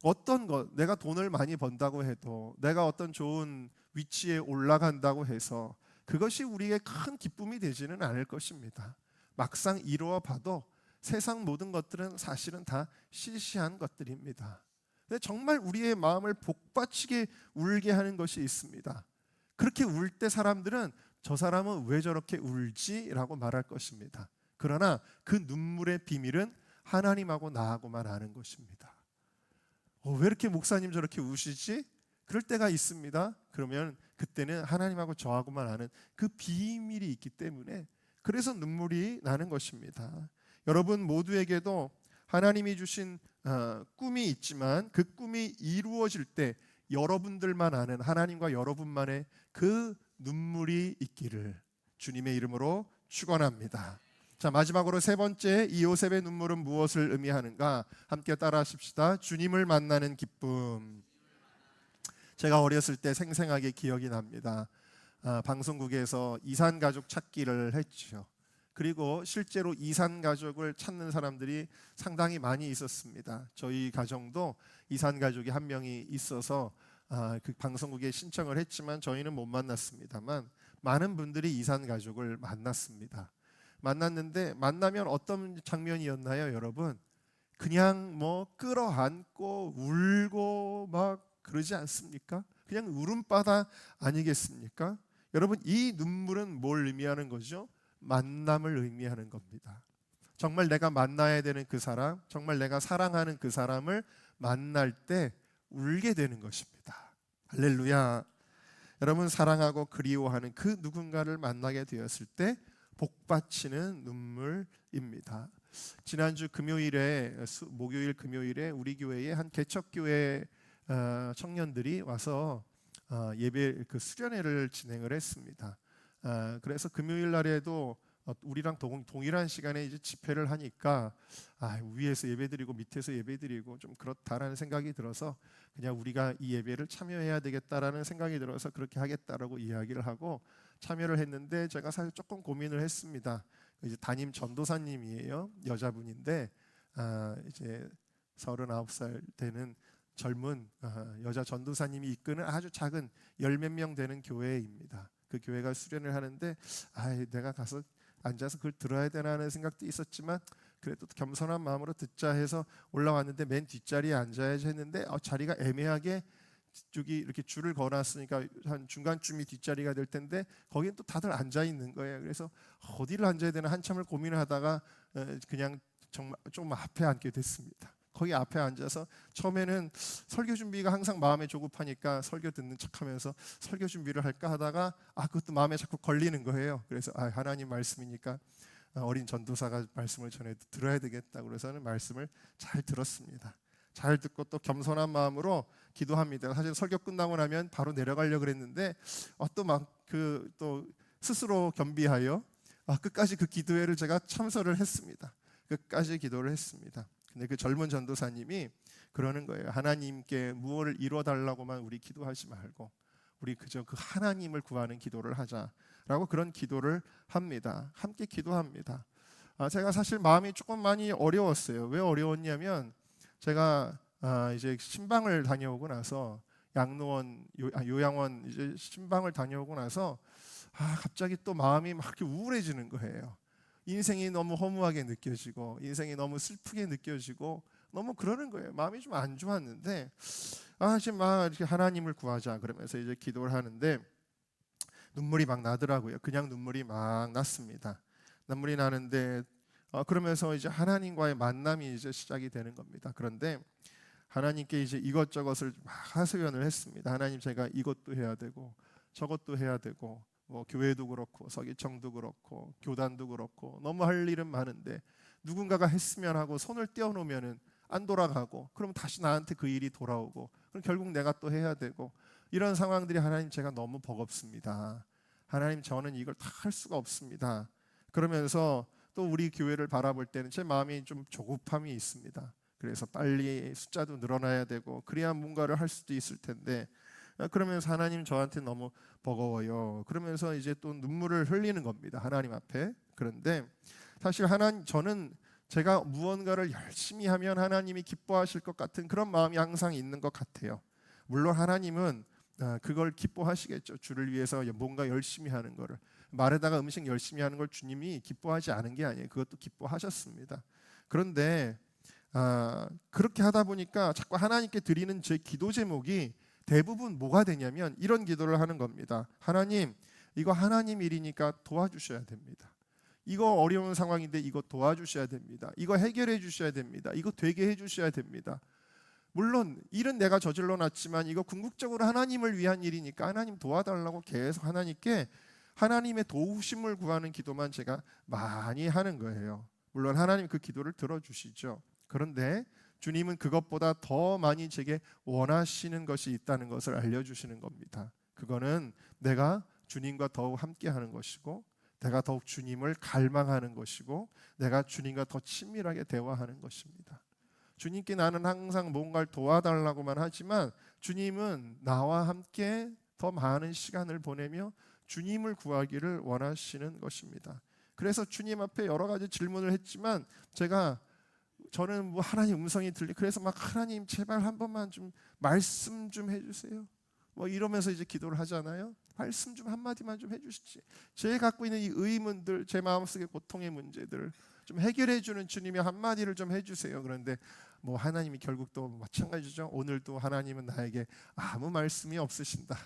어떤 것, 내가 돈을 많이 번다고 해도, 내가 어떤 좋은 위치에 올라간다고 해서 그것이 우리의 큰 기쁨이 되지는 않을 것입니다. 막상 이루어 봐도 세상 모든 것들은 사실은 다 시시한 것들입니다. 근데 정말 우리의 마음을 복받치게 울게 하는 것이 있습니다. 그렇게 울 때 사람들은 저 사람은 왜 저렇게 울지? 라고 말할 것입니다. 그러나 그 눈물의 비밀은 하나님하고 나하고만 아는 것입니다. 왜 이렇게 목사님 저렇게 우시지? 그럴 때가 있습니다. 그러면 그때는 하나님하고 저하고만 아는 그 비밀이 있기 때문에, 그래서 눈물이 나는 것입니다. 여러분 모두에게도 하나님이 주신 꿈이 있지만, 그 꿈이 이루어질 때 여러분들만 아는, 하나님과 여러분만의 그 눈물이 있기를 주님의 이름으로 축원합니다. 자, 마지막으로 세 번째, 이 요셉의 눈물은 무엇을 의미하는가? 함께 따라하십시다. 주님을 만나는 기쁨. 제가 어렸을 때 생생하게 기억이 납니다. 방송국에서 이산 가족 찾기를 했죠. 그리고 실제로 이산 가족을 찾는 사람들이 상당히 많이 있었습니다. 저희 가정도 이산 가족이 한 명이 있어서 그 방송국에 신청을 했지만 저희는 못 만났습니다만 많은 분들이 이산 가족을 만났는데 만나면 어떤 장면이었나요, 여러분? 그냥 뭐 끌어안고 울고 막 그러지 않습니까? 그냥 울음바다 아니겠습니까? 여러분, 이 눈물은 뭘 의미하는 거죠? 만남을 의미하는 겁니다. 정말 내가 만나야 되는 그 사람, 정말 내가 사랑하는 그 사람을 만날 때 울게 되는 것입니다. 할렐루야. 여러분, 사랑하고 그리워하는 그 누군가를 만나게 되었을 때 복받치는 눈물입니다. 지난주 목요일 금요일에 우리 교회에 한 개척교회 청년들이 와서 예배 수련회를 진행을 했습니다. 그래서 금요일 날에도 우리랑 동일한 시간에 이제 집회를 하니까 위에서 예배드리고 밑에서 예배드리고 좀 그렇다라는 생각이 들어서 그냥 우리가 이 예배를 참여해야 되겠다라는 생각이 들어서 그렇게 하겠다라고 이야기를 하고 참여를 했는데 제가 사실 조금 고민을 했습니다. 이제 담임 전도사님이에요. 여자분인데 이제 39살 되는 젊은 여자 전도사님이 이끄는 아주 작은 열 몇 명 되는 교회입니다. 그 교회가 수련을 하는데 내가 가서 앉아서 그걸 들어야 되나 하는 생각도 있었지만 그래도 겸손한 마음으로 듣자 해서 올라왔는데 맨 뒷자리에 앉아야지 했는데 자리가 애매하게 저기 이렇게 줄을 걸어놨으니까 한 중간쯤이 뒷자리가 될 텐데 거기는 또 다들 앉아 있는 거예요. 그래서 어디를 앉아야 되나 한참을 고민을 하다가 그냥 정말 좀 앞에 앉게 됐습니다. 거기 앞에 앉아서 처음에는 설교 준비가 항상 마음에 조급하니까 설교 듣는 척하면서 설교 준비를 할까 하다가 그것도 마음에 자꾸 걸리는 거예요. 그래서 하나님 말씀이니까 어린 전도사가 말씀을 전해 들어야 되겠다. 그래서는 말씀을 잘 들었습니다. 잘 듣고 또 겸손한 마음으로 기도합니다. 사실 설교 끝나고 나면 바로 내려가려고 그랬는데 또 스스로 겸비하여 끝까지 그 기도회를 제가 참석을 했습니다. 끝까지 기도를 했습니다. 근데 그 젊은 전도사님이 그러는 거예요. 하나님께 무엇을 이뤄달라고만 우리 기도하지 말고 우리 그저 그 하나님을 구하는 기도를 하자라고 그런 기도를 합니다. 함께 기도합니다. 제가 사실 마음이 조금 많이 어려웠어요. 왜 어려웠냐면 제가 이제 신방을 다녀오고 나서 요양원 이제 신방을 다녀오고 나서 갑자기 또 마음이 막 이렇게 우울해지는 거예요. 인생이 너무 허무하게 느껴지고 인생이 너무 슬프게 느껴지고 너무 그러는 거예요. 마음이 좀 안 좋았는데 지금 막 이렇게 하나님을 구하자 그러면서 이제 기도를 하는데 눈물이 막 나더라고요. 그냥 눈물이 막 났습니다. 눈물이 나는데 그러면서 이제 하나님과의 만남이 이제 시작이 되는 겁니다. 그런데 하나님께 이제 이것저것을 막 하소연을 했습니다. 하나님, 제가 이것도 해야 되고 저것도 해야 되고 뭐 교회도 그렇고 서기청도 그렇고 교단도 그렇고 너무 할 일은 많은데 누군가가 했으면 하고 손을 떼어놓으면은 안 돌아가고 그럼 다시 나한테 그 일이 돌아오고 그럼 결국 내가 또 해야 되고 이런 상황들이 하나님 제가 너무 버겁습니다. 하나님, 저는 이걸 다 할 수가 없습니다. 그러면서 또 우리 교회를 바라볼 때는 제 마음이 좀 조급함이 있습니다. 그래서 빨리 숫자도 늘어나야 되고 그래야 뭔가를 할 수도 있을 텐데 그러면서 하나님, 저한테 너무 버거워요. 그러면서 이제 또 눈물을 흘리는 겁니다. 하나님 앞에. 그런데 사실 저는 제가 무언가를 열심히 하면 하나님이 기뻐하실 것 같은 그런 마음이 항상 있는 것 같아요. 물론 하나님은 그걸 기뻐하시겠죠. 주를 위해서 뭔가 열심히 하는 거를. 말에다가 음식 열심히 하는 걸 주님이 기뻐하지 않은 게 아니에요. 그것도 기뻐하셨습니다. 그런데 그렇게 하다 보니까 자꾸 하나님께 드리는 제 기도 제목이 대부분 뭐가 되냐면 이런 기도를 하는 겁니다. 하나님, 이거 하나님 일이니까 도와주셔야 됩니다. 이거 어려운 상황인데 이거 도와주셔야 됩니다. 이거 해결해 주셔야 됩니다. 이거 되게 해주셔야 됩니다. 물론 일은 내가 저질러 놨지만 이거 궁극적으로 하나님을 위한 일이니까 하나님 도와달라고 계속 하나님께 하나님의 도우심을 구하는 기도만 제가 많이 하는 거예요. 물론 하나님 그 기도를 들어주시죠. 그런데 주님은 그것보다 더 많이 제게 원하시는 것이 있다는 것을 알려주시는 겁니다. 그거는 내가 주님과 더욱 함께하는 것이고, 내가 더욱 주님을 갈망하는 것이고, 내가 주님과 더 친밀하게 대화하는 것입니다. 주님께 나는 항상 뭔가를 도와달라고만 하지만 주님은 나와 함께 더 많은 시간을 보내며 주님을 구하기를 원하시는 것입니다. 그래서 주님 앞에 여러 가지 질문을 했지만 저는 뭐 하나님 음성이 그래서 막 하나님 제발 한 번만 좀 말씀 좀 해주세요. 뭐 이러면서 이제 기도를 하잖아요. 말씀 좀 한마디만 좀 해주시지. 제가 갖고 있는 이 의문들, 제 마음속의 고통의 문제들 좀 해결해 주는 주님의 한마디를 좀 해주세요. 그런데 뭐 하나님이 결국 또 마찬가지죠. 오늘도 하나님은 나에게 아무 말씀이 없으신다.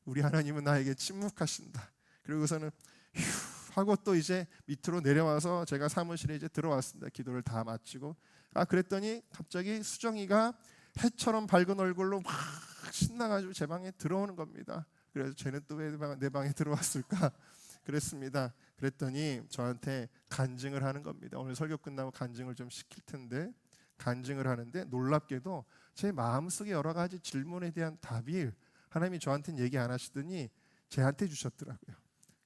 우리 하나님은 나에게 침묵하신다. 그리고서는 휴 하고 또 이제 밑으로 내려와서 제가 사무실에 이제 들어왔습니다. 기도를 다 마치고 그랬더니 갑자기 수정이가 해처럼 밝은 얼굴로 막 신나가지고 제 방에 들어오는 겁니다. 그래서 쟤는 또 왜 내 방에 들어왔을까? 그랬습니다. 그랬더니 저한테 간증을 하는 겁니다. 오늘 설교 끝나고 간증을 좀 시킬 텐데, 간증을 하는데 놀랍게도 제 마음속에 여러 가지 질문에 대한 답이 하나님이 저한테는 얘기 안 하시더니 쟤한테 주셨더라고요.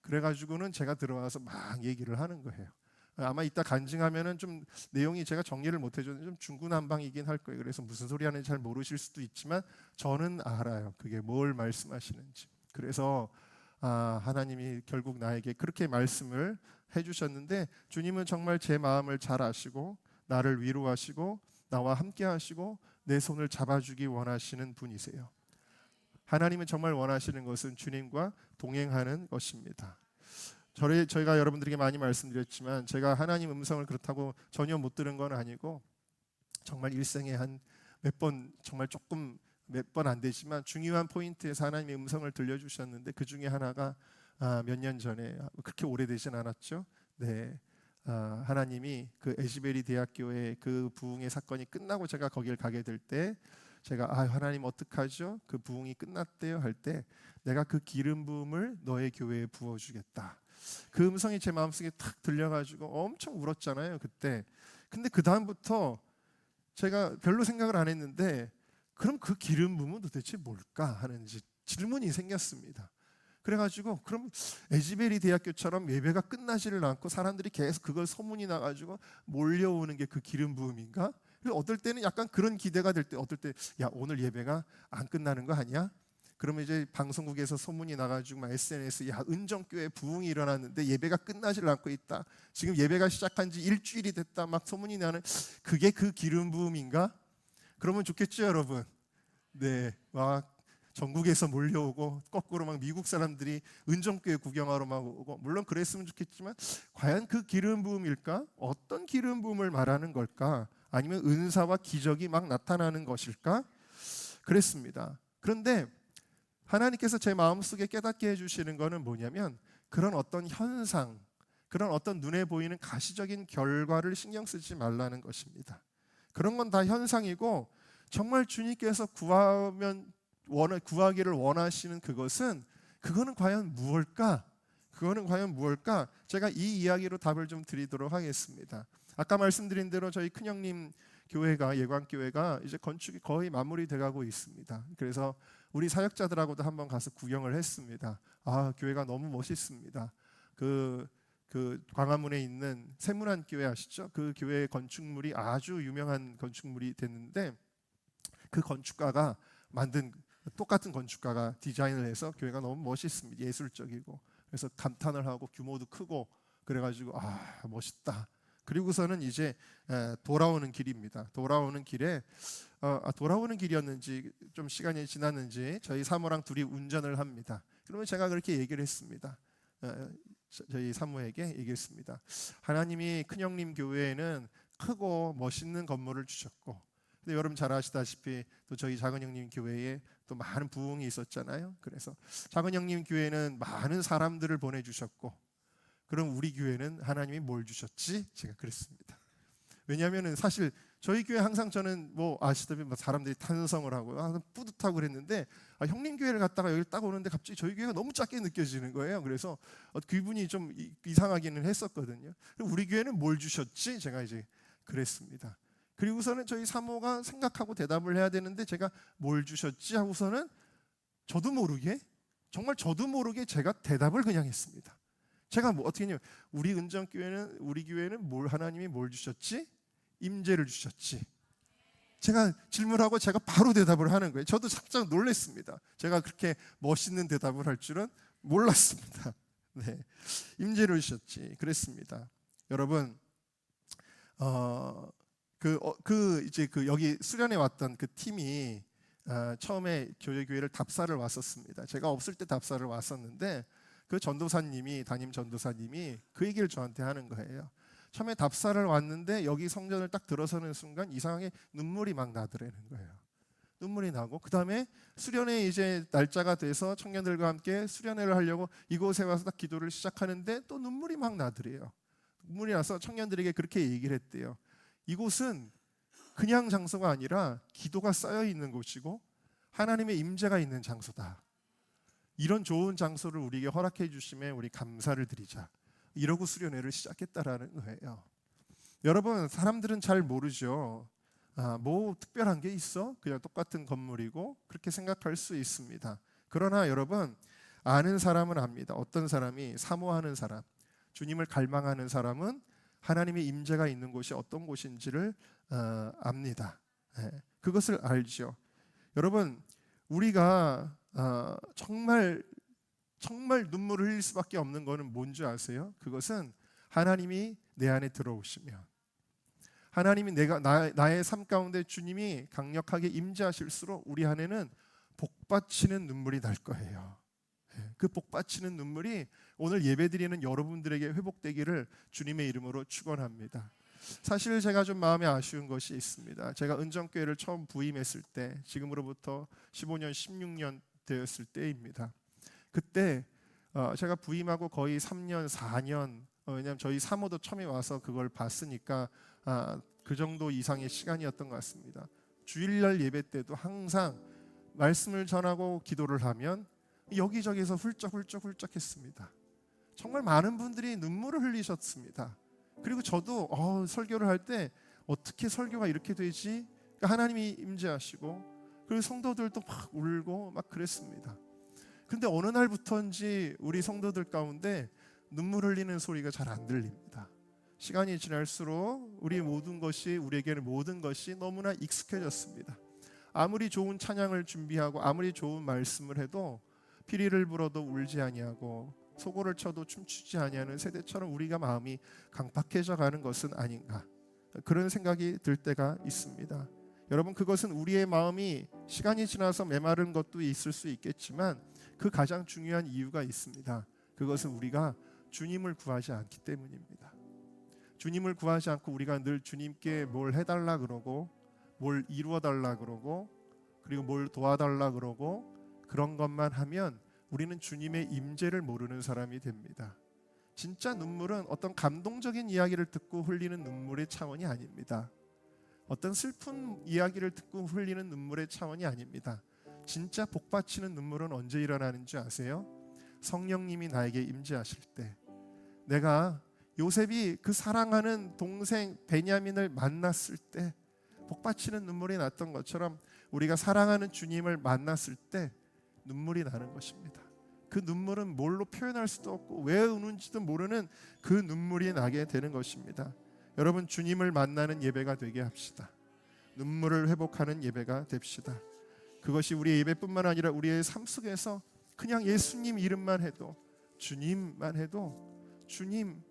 그래가지고는 제가 들어와서 막 얘기를 하는 거예요. 아마 이따 간증하면은 좀 내용이 제가 정리를 못 해줬는데 좀 중구난방이긴 할 거예요. 그래서 무슨 소리 하는지 잘 모르실 수도 있지만 저는 알아요. 그게 뭘 말씀하시는지. 그래서 하나님이 결국 나에게 그렇게 말씀을 해주셨는데, 주님은 정말 제 마음을 잘 아시고 나를 위로하시고 나와 함께 하시고 내 손을 잡아주기 원하시는 분이세요. 하나님은 정말 원하시는 것은 주님과 동행하는 것입니다. 저희가 여러분들에게 많이 말씀드렸지만 제가 하나님 음성을 그렇다고 전혀 못 들은 건 아니고, 정말 일생에 한 몇 번, 정말 조금 몇 번 안 되지만 중요한 포인트에서 하나님의 음성을 들려주셨는데, 그 중에 하나가 몇 년 전에, 그렇게 오래되진 않았죠. 네, 하나님이 그 에즈베리 대학교의 그 부흥의 사건이 끝나고 제가 거길 가게 될 때, 제가 하나님 어떡하죠? 그 부흥이 끝났대요 할 때, 내가 그 기름 부음을 너의 교회에 부어주겠다. 그 음성이 제 마음속에 탁 들려가지고 엄청 울었잖아요 그때. 근데 그 다음부터 제가 별로 생각을 안 했는데, 그럼 그 기름 부음은 도대체 뭘까 하는 질문이 생겼습니다. 그래가지고 그럼 에즈베리 대학교처럼 예배가 끝나지를 않고 사람들이 계속 그걸 소문이 나가지고 몰려오는 게 그 기름 부음인가? 그래서 어떨 때는 약간 그런 기대가 될 때, 어떨 때 야 오늘 예배가 안 끝나는 거 아니야? 그러면 이제 방송국에서 소문이 나가지고 막 SNS 야 은정교회 부흥이 일어났는데 예배가 끝나질 않고 있다. 지금 예배가 시작한 지 일주일이 됐다. 막 소문이 나는, 그게 그 기름 부음인가? 그러면 좋겠죠 여러분. 네, 막 전국에서 몰려오고 거꾸로 막 미국 사람들이 은정교회 구경하러 막 오고, 물론 그랬으면 좋겠지만 과연 그 기름 부음일까? 어떤 기름 부음을 말하는 걸까? 아니면 은사와 기적이 막 나타나는 것일까? 그랬습니다. 그런데 하나님께서 제 마음속에 깨닫게 해주시는 것은 뭐냐면, 그런 어떤 현상, 그런 어떤 눈에 보이는 가시적인 결과를 신경 쓰지 말라는 것입니다. 그런 건 다 현상이고, 정말 주님께서 구하기를 원하시는 그거는 과연 무엇일까? 그거는 과연 무엇일까? 제가 이 이야기로 답을 좀 드리도록 하겠습니다. 아까 말씀드린 대로 저희 큰형님 교회가, 예광교회가 이제 건축이 거의 마무리돼 가고 있습니다. 그래서 우리 사역자들하고도 한번 가서 구경을 했습니다. 교회가 너무 멋있습니다. 그 광화문에 있는 세문안 교회 아시죠? 그 교회 건축물이 아주 유명한 건축물이 됐는데, 그 건축가가 만든, 똑같은 건축가가 디자인을 해서 교회가 너무 멋있습니다. 예술적이고. 그래서 감탄을 하고 규모도 크고 그래가지고 멋있다. 그리고서는 이제 돌아오는 길입니다. 돌아오는 길에 돌아오는 길이었는지 좀 시간이 지났는지 저희 사모랑 둘이 운전을 합니다. 그러면 제가 그렇게 얘기를 했습니다. 저희 사모에게 얘기했습니다. 하나님이 큰형님 교회에는 크고 멋있는 건물을 주셨고, 근데 여러분 잘 아시다시피 또 저희 작은 형님 교회에 또 많은 부흥이 있었잖아요. 그래서 작은 형님 교회는 많은 사람들을 보내주셨고, 그럼 우리 교회는 하나님이 뭘 주셨지? 제가 그랬습니다. 왜냐하면 사실 저희 교회 항상 저는 뭐 아시다시피 사람들이 탄성을 하고 항상 뿌듯하고 그랬는데, 형님 교회를 갔다가 여기 딱 오는데 갑자기 저희 교회가 너무 작게 느껴지는 거예요. 그래서 기분이 좀 이상하기는 했었거든요. 우리 교회는 뭘 주셨지? 제가 이제 그랬습니다. 그리고서는 저희 사모가 생각하고 대답을 해야 되는데, 제가 뭘 주셨지? 하고서는 저도 모르게 정말 저도 모르게 제가 대답을 그냥 했습니다. 제가 뭐 어떻게 했냐면 우리 교회는 하나님이 뭘 주셨지? 임재를 주셨지. 제가 질문하고 제가 바로 대답을 하는 거예요. 저도 깜짝 놀랐습니다. 제가 그렇게 멋있는 대답을 할 줄은 몰랐습니다. 네, 임재를 주셨지. 그랬습니다. 여러분, 여기 수련회 왔던 그 팀이 처음에 교회를 답사를 왔었습니다. 제가 없을 때 답사를 왔었는데 그 전도사님이 담임 전도사님이 그 얘기를 저한테 하는 거예요. 처음에 답사를 왔는데 여기 성전을 딱 들어서는 순간 이상하게 눈물이 막 나더라는 거예요. 눈물이 나고 그 다음에 수련회 이제 날짜가 돼서 청년들과 함께 수련회를 하려고 이곳에 와서 딱 기도를 시작하는데 또 눈물이 막 나더래요. 눈물이 나서 청년들에게 그렇게 얘기를 했대요. 이곳은 그냥 장소가 아니라 기도가 쌓여 있는 곳이고 하나님의 임재가 있는 장소다. 이런 좋은 장소를 우리에게 허락해 주심에 우리 감사를 드리자. 이러고 수련회를 시작했다라는 거예요. 여러분, 사람들은 잘 모르죠. 뭐 특별한 게 있어? 그냥 똑같은 건물이고 그렇게 생각할 수 있습니다. 그러나 여러분, 아는 사람은 압니다. 어떤 사람이 사모하는 사람, 주님을 갈망하는 사람은 하나님의 임재가 있는 곳이 어떤 곳인지를 압니다. 그것을 알죠. 여러분, 우리가 정말 눈물을 흘릴 수밖에 없는 것은 뭔지 아세요? 그것은 하나님이 내 안에 들어오시면, 하나님이 나의 삶 가운데 주님이 강력하게 임재하실수록 우리 안에는 복받치는 눈물이 날 거예요. 그 복받치는 눈물이 오늘 예배드리는 여러분들에게 회복되기를 주님의 이름으로 축원합니다. 사실 제가 좀 마음에 아쉬운 것이 있습니다. 제가 은정교회를 처음 부임했을 때, 지금으로부터 15년, 16년 되었을 때입니다. 그때 제가 부임하고 거의 3년, 4년, 왜냐하면 저희 사모도 처음에 와서 그걸 봤으니까 그 정도 이상의 시간이었던 것 같습니다. 주일날 예배 때도 항상 말씀을 전하고 기도를 하면 여기저기서 훌쩍 했습니다. 정말 많은 분들이 눈물을 흘리셨습니다. 그리고 저도 설교를 할 때 어떻게 설교가 이렇게 되지? 하나님이 임재하시고 그리고 성도들도 막 울고 막 그랬습니다. 근데 어느 날부터인지 우리 성도들 가운데 눈물 흘리는 소리가 잘 안 들립니다. 시간이 지날수록 우리에게는 모든 것이 너무나 익숙해졌습니다. 아무리 좋은 찬양을 준비하고 아무리 좋은 말씀을 해도 피리를 불어도 울지 아니하고 소고를 쳐도 춤추지 아니하는 세대처럼 우리가 마음이 강팍해져 가는 것은 아닌가, 그런 생각이 들 때가 있습니다. 여러분, 그것은 우리의 마음이 시간이 지나서 메마른 것도 있을 수 있겠지만 그 가장 중요한 이유가 있습니다. 그것은 우리가 주님을 구하지 않기 때문입니다. 주님을 구하지 않고 우리가 늘 주님께 뭘 해달라 그러고 뭘 이루어달라 그러고 그리고 뭘 도와달라 그러고 그런 것만 하면 우리는 주님의 임재를 모르는 사람이 됩니다. 진짜 눈물은 어떤 감동적인 이야기를 듣고 흘리는 눈물의 차원이 아닙니다. 어떤 슬픈 이야기를 듣고 흘리는 눈물의 차원이 아닙니다. 진짜 복받치는 눈물은 언제 일어나는 줄 아세요? 성령님이 나에게 임재하실 때, 내가 요셉이 그 사랑하는 동생 베냐민을 만났을 때 복받치는 눈물이 났던 것처럼 우리가 사랑하는 주님을 만났을 때 눈물이 나는 것입니다. 그 눈물은 뭘로 표현할 수도 없고 왜 우는지도 모르는 그 눈물이 나게 되는 것입니다. 여러분, 주님을 만나는 예배가 되게 합시다. 눈물을 회복하는 예배가 됩시다. 그것이 우리의 예배뿐만 아니라 우리의 삶 속에서 그냥 예수님 이름만 해도, 주님만 해도, 주님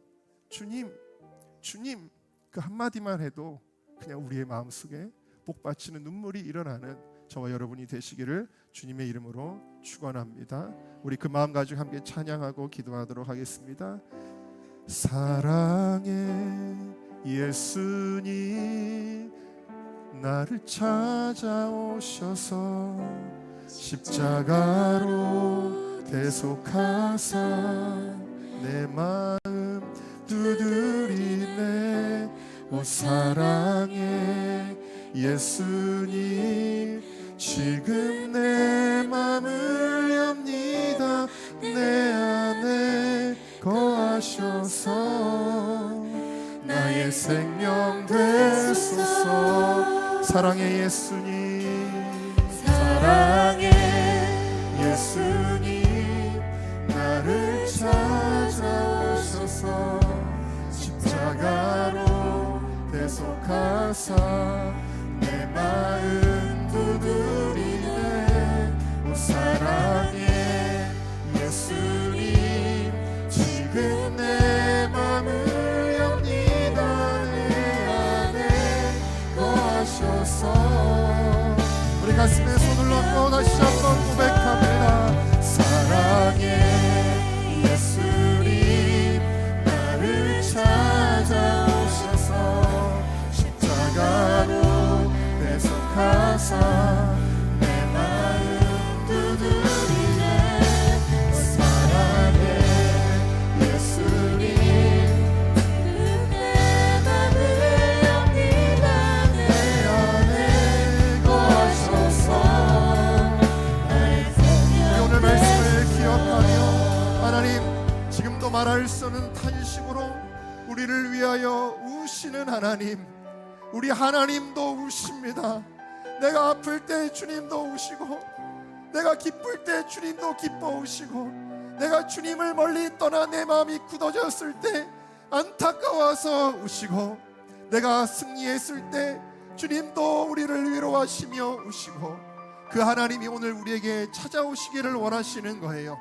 그 한마디만 해도 그냥 우리의 마음속에 복받치는 눈물이 일어나는 저와 여러분이 되시기를 주님의 이름으로 축원합니다. 우리 그 마음 가지고 함께 찬양하고 기도하도록 하겠습니다. 사랑해 예수님, 나를 찾아오셔서 십자가로 대속하사 내 마음 두드리네. 오 사랑해 예수님, 지금 내 맘을 엽니다. 내 안에 거하셔서 나의 생명 되소서. 사랑해 예수님, 사랑해 예수님, 대속하사 내 마음 두드리네. 오 사랑의 예수님 지금 내 맘을 엽니다. 내 안에 거하셔서. 우리 가슴에 손을 얹고 다시 한번 고백합니다. 사랑의 예수님 나를 찾아오셔서 십자가로 대속하사 내 마음 두드리네. 사랑의 예수님 내 맘을 엽니다. 내 안에 거하셔서 나의 생명. 오늘 말씀을 기억하며 하나님 지금도 말할 수 없는 탄식으로 우리를 위하여 우시는 하나님, 우리 하나님도 우십니다. 내가 아플 때 주님도 우시고, 내가 기쁠 때 주님도 기뻐 우시고, 내가 주님을 멀리 떠나 내 마음이 굳어졌을 때 안타까워서 우시고, 내가 승리했을 때 주님도 우리를 위로하시며 우시고, 그 하나님이 오늘 우리에게 찾아오시기를 원하시는 거예요.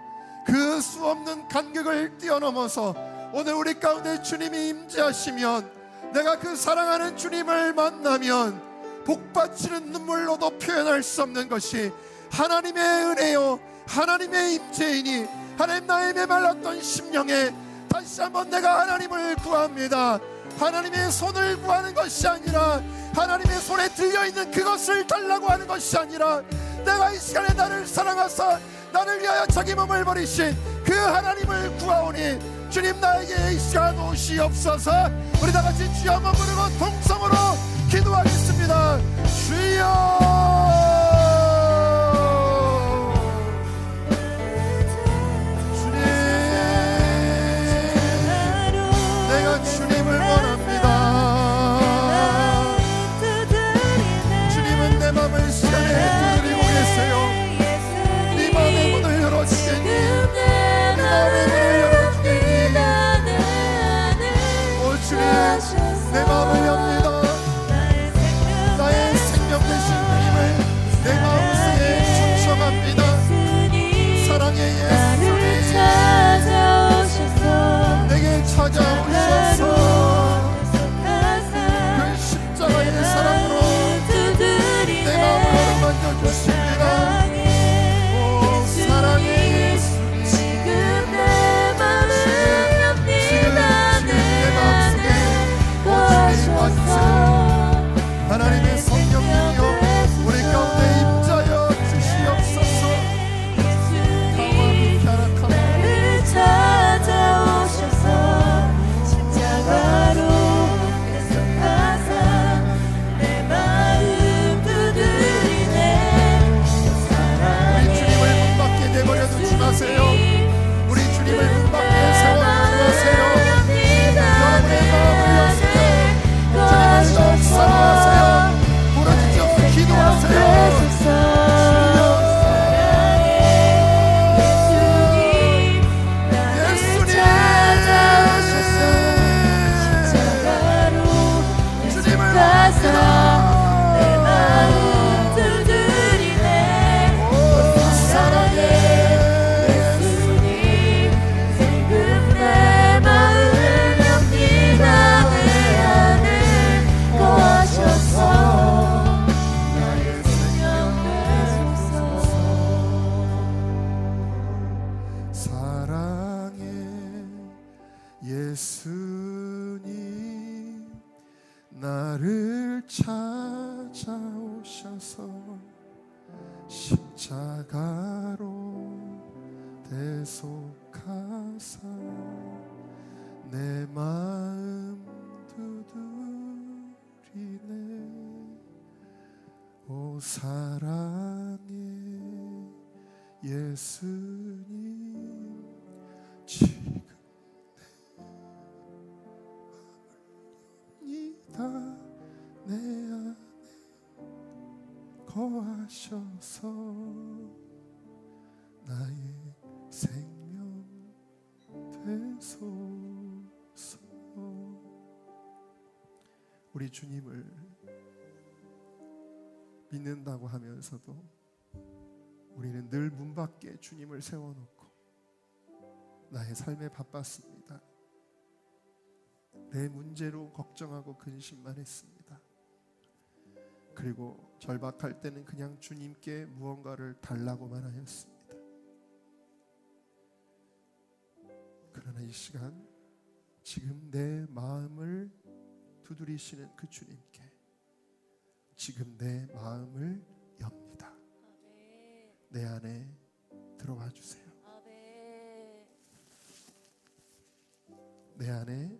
그 수없는 간격을 뛰어넘어서 오늘 우리 가운데 주님이 임재하시면, 내가 그 사랑하는 주님을 만나면 복받치는 눈물로도 표현할 수 없는 것이 하나님의 은혜요 하나님의 임재이니, 하나님 나의 메말랐던 심령에 다시 한번 내가 하나님을 구합니다. 하나님의 손을 구하는 것이 아니라, 하나님의 손에 들려있는 그것을 달라고 하는 것이 아니라, 내가 이 시간에 나를 사랑하사 나를 위하여 자기 몸을 버리신 그 하나님을 구하오니, 주님 나에게 이 시간 오시옵소서. 우리 다같이 주여 한번 부르고 통성으로 기도하겠습니다. 주여. 내 마음을 엽니다. 나의 생명 되신 주님을 내 마음속에 충성합니다. 사랑의 예수님 내게 찾아오셔서 그 십자가의 사랑으로 내 마음을 어루만져 주십니다. 오 사랑의 예수님 지금 내 마음을 엽니다. 하나님의 성령님이여 우리 가운데 임자여 주시옵소서. 나를 찾아오셔서 십자가로 대속하사 내 마음 두드리네. 우리 주님을 문 밖에 내버려 두지 마세요. 우리 주님을 문 밖에 세워두지 마세요. 여러분의 마음을 여세요. 주님을 사랑하세요. 부르짖어서 기도하세요. 예수님 나를 찾아오셔서 십자가로 대속하사 내 마음 두드리네. 오 사랑의 예수님 지금 내 안에 거하셔서 나의 생명 되소서. 우리 주님을 믿는다고 하면서도 우리는 늘 문 밖에 주님을 세워놓고 나의 삶에 바빴습니다. 내 문제로 걱정하고 근심만 했습니다. 그리고 절박할 때는 그냥 주님께 무언가를 달라고만 하였습니다. 그러나 이 시간 지금 내 마음을 두드리시는 그 주님께 지금 내 마음을 엽니다. 내 안에 들어와 주세요. 내 안에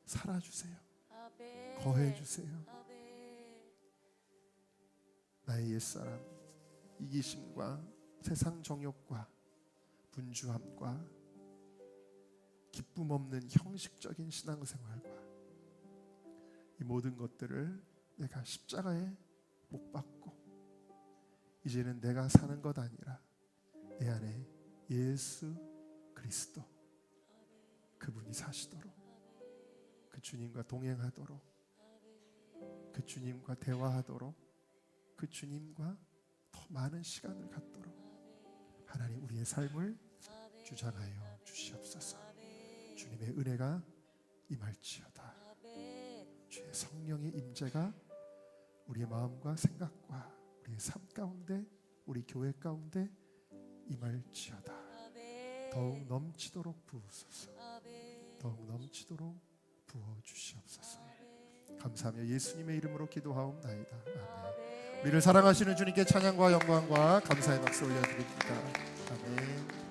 살아주세요. 거해주세요. 나의 옛사람 이기심과 세상 정욕과 분주함과 기쁨 없는 형식적인 신앙생활과 이 모든 것들을 내가 십자가에 못 박고 이제는 내가 사는 것 아니라 내 안에 예수 그리스도 그분이 사시도록 그 주님과 동행하도록 그 주님과 대화하도록 그 주님과 더 많은 시간을 갖도록 하나님 우리의 삶을 주장하여 주시옵소서. 주님의 은혜가 임할지어다. 주의 성령의 임재가 우리의 마음과 생각과 우리의 삶 가운데 우리 교회 가운데 임할지어다. 더욱 넘치도록 부으소서. 더욱 넘치도록 부어주시옵소서. 감사하며 예수님의 이름으로 기도하옵나이다. 아멘. 우리를 사랑하시는 주님께 찬양과 영광과 감사의 박수 올려드립니다. 아멘.